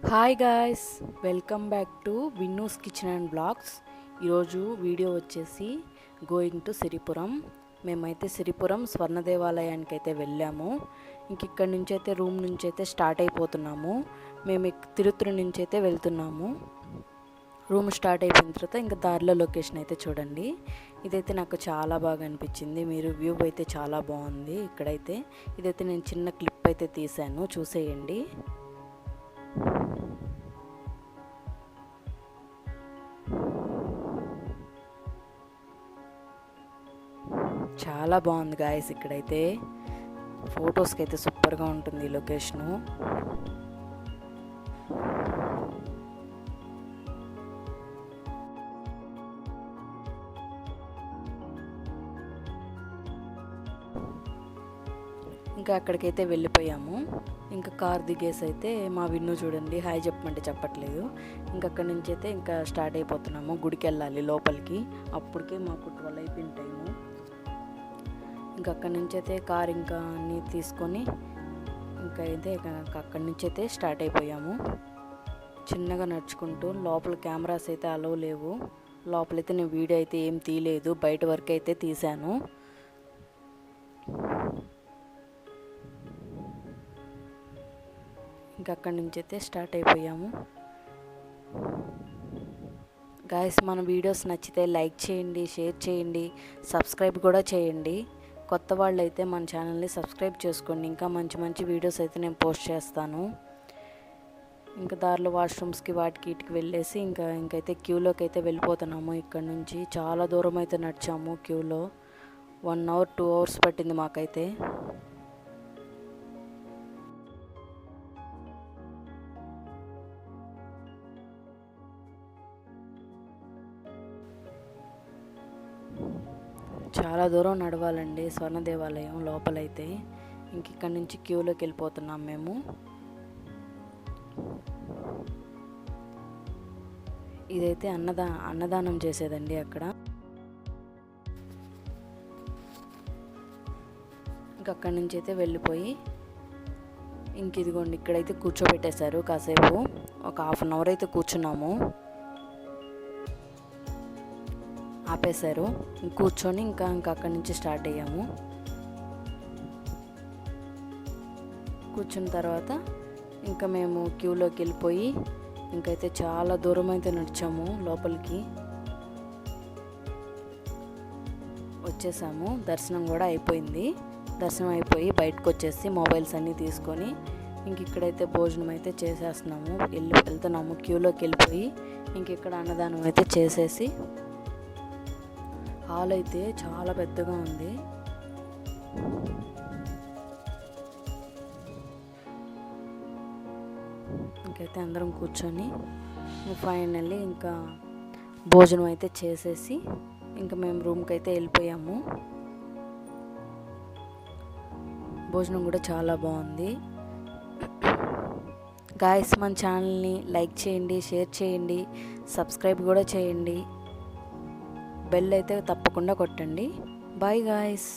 Hi guys, welcome back to Vinnu's kitchen and blogs. ఈరోజు video వచ్చేసి going to Siripuram. మేమైతే సిరిపురం స్వర్ణ దేవాలయానికి అయితే వెళ్ళాము. ఇక్కడ నుంచి అయితే రూమ్ నుంచి అయితే స్టార్ట్ అయిపోతున్నాము. మేము తిరుత్తూరు నుంచి అయితే వెళ్తున్నాము. రూమ్ స్టార్ట్ అయిపోయిన తర్వాత ఇంకా దారిలో లొకేషన్ అయితే చూడండి. ఇదైతే నాకు చాలా బాగా అనిపించింది. మీరు వ్యూ అయితే చాలా బాగుంది. ఇక్కడైతే ఇదైతే నేను చిన్న క్లిప్ అయితే తీశాను, చూసేయండి. చాలా బాగుంది గాయస్. ఇక్కడైతే ఫొటోస్కి అయితే సూపర్గా ఉంటుంది లొకేషను. ఇంకా అక్కడికైతే వెళ్ళిపోయాము. ఇంకా కార్ దిగేసి అయితే మా విన్ను చూడండి హాయ్ చెప్పమంటే చెప్పట్లేదు. ఇంకా అక్కడి నుంచి అయితే ఇంకా స్టార్ట్ అయిపోతున్నాము. గుడికి వెళ్ళాలి లోపలికి. అప్పటికే మాకు 12 అయిపోయిన టైము. ఇంకా అక్కడి నుంచి అయితే కార్ ఇంకా అన్నీ తీసుకొని ఇంకా అయితే అక్కడి నుంచి అయితే స్టార్ట్ అయిపోయాము. చిన్నగా నడుచుకుంటూ లోపల కెమెరాస్ అయితే అలో లేవు. లోపలైతే నేను వీడియో అయితే ఏం తీయలేదు, బయట వరకు అయితే తీశాను. ఇంకా అక్కడి నుంచి అయితే స్టార్ట్ అయిపోయాము. గాయస్, మన వీడియోస్ నచ్చితే లైక్ చేయండి, షేర్ చేయండి, సబ్స్క్రైబ్ కూడా చేయండి. కొత్త వాళ్ళు అయితే మన ఛానల్ని సబ్స్క్రైబ్ చేసుకోండి. ఇంకా మంచి మంచి వీడియోస్ అయితే నేను పోస్ట్ చేస్తాను. ఇంకా దారిలో వాష్రూమ్స్కి వాటికి ఇటుకి వెళ్ళేసి ఇంకైతే క్యూలోకి అయితే వెళ్ళిపోతున్నాము. ఇక్కడ నుంచి చాలా దూరం అయితే నడిచాము. క్యూలో 1 అవర్ 2 అవర్స్ పట్టింది మాకైతే. చాలా దూరం నడవాలండి స్వర్ణ దేవాలయం లోపలైతే. ఇక్కడ నుంచి క్యూలోకి వెళ్ళిపోతున్నాం మేము. ఇదైతే అన్నదానం చేసేదండి అక్కడ. అక్కడి నుంచి అయితే వెళ్ళిపోయి ఇదిగోండి ఇక్కడైతే కూర్చోబెట్టేశారు. కాసేపు ఒక 1/2 అవర్ అయితే కూర్చున్నాము. ఆపేశారు. కూర్చొని ఇంకా అక్కడి నుంచి స్టార్ట్ అయ్యాము. కూర్చున్న తర్వాత ఇంకా మేము క్యూలోకి వెళ్ళిపోయి ఇంకైతే చాలా దూరం అయితే నడిచాము. లోపలికి వచ్చేసాము. దర్శనం కూడా అయిపోయింది. దర్శనం అయిపోయి బయటకు వచ్చేసి మొబైల్స్ అన్నీ తీసుకొని ఇక్కడైతే భోజనం అయితే చేసేస్తున్నాము. వెళ్తున్నాము క్యూలోకి వెళ్ళిపోయి. ఇక్కడ అన్నదానం అయితే చేసేసి, హాల్ అయితే చాలా పెద్దగా ఉంది. ఇంకైతే అందరం కూర్చొని ఫైనల్లీ ఇంకా భోజనం అయితే చేసేసి ఇంకా మేము రూమ్కి అయితే వెళ్ళిపోయాము. భోజనం కూడా చాలా బాగుంది. గాయస్, మన ఛానల్ని లైక్ చేయండి, షేర్ చేయండి, సబ్స్క్రైబ్ కూడా చేయండి. బెల్ అయితే తప్పకుండా కొట్టండి. Bye guys.